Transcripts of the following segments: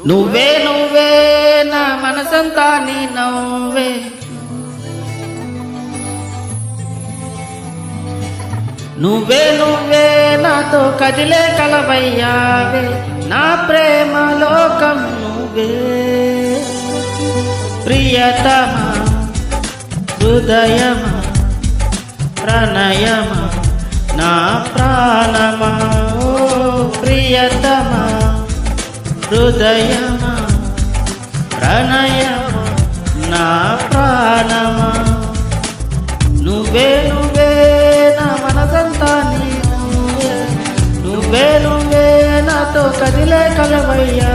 నువ్వే నువ్వే నా మనసంతా నీ నవ్వే, నువ్వే నువ్వే నాతో కదిలే కలవయ్యావే, నా ప్రేమ లోకం నువ్వే. ప్రియతమా హృదయమా ప్రణయమా నా ప్రాణమా, ఓ ప్రియతమా హృదయమా ప్రణయమా నా ప్రాణమా. నువ్వే నువ్వే నా మనసంతా నీ నువ్వే, నువ్వే నువ్వే నాతో కదిలే కలవయ్యా,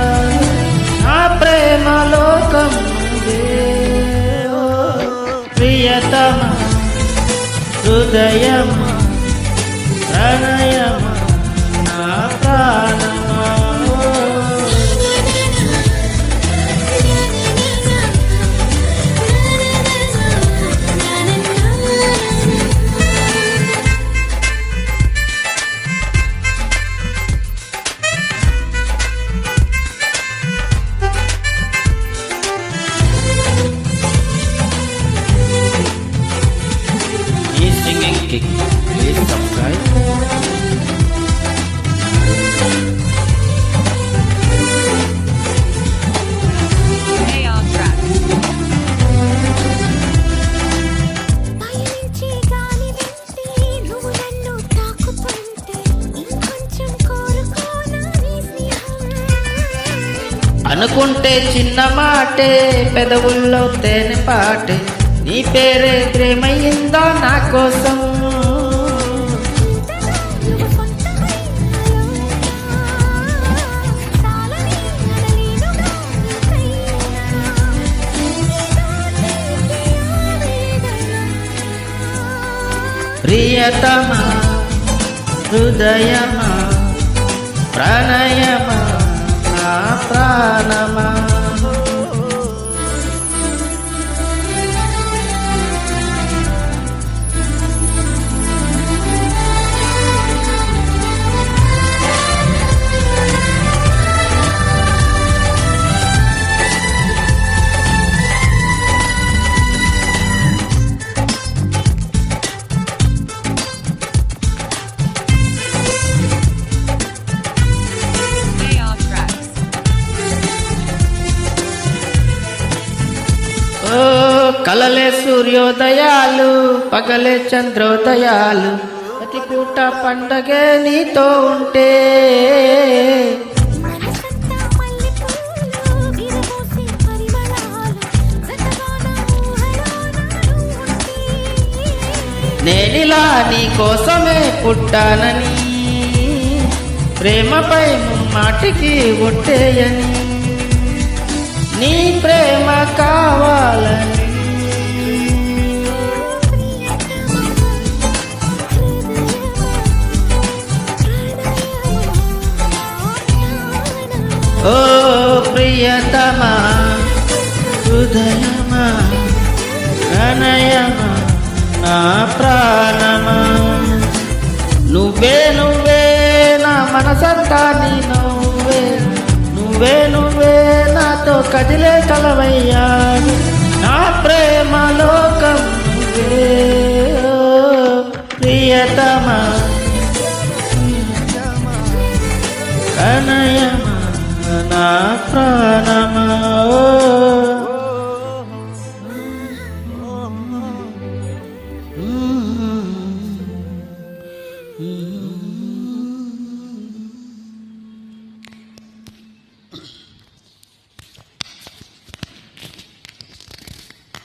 నా ప్రేమ లోకం నువ్వే. ఓ ప్రియతమా హృదయమా ప్రణయమా నా ప్రాణమా. Singing kick, please subscribe. అనుకుంటే చిన్న మాటే పెదవుల్లో తేనె పాటే, నీ పేరే ప్రేమయిందా నా కోసం. ప్రియతమా హృదయమా ప్రణయమా నా ప్రాణమా. ఓ కలలే సూర్యోదయాలు, పగలే చంద్రోదయాలు, ప్రతి పూట పండగే నీతో ఉంటే. నేనిలా నీ కోసమే పుట్టానని, ప్రేమపై ముమ్మాటికి ఒట్టేయని, నీ ప్రేమ కావాలని. ఓ ప్రియతమా హృదయమా ప్రణయమా నా ప్రాణమా. నువ్వే నువ్వే నా మనసంతా నీ నువ్వే, నువ్వే నువ్వే నాతో కదిలే కలవయ్యా, నా ప్రేమ లోకం నువ్వే. ఓ ప్రియతమా ప్రణయమా నా ప్రాణ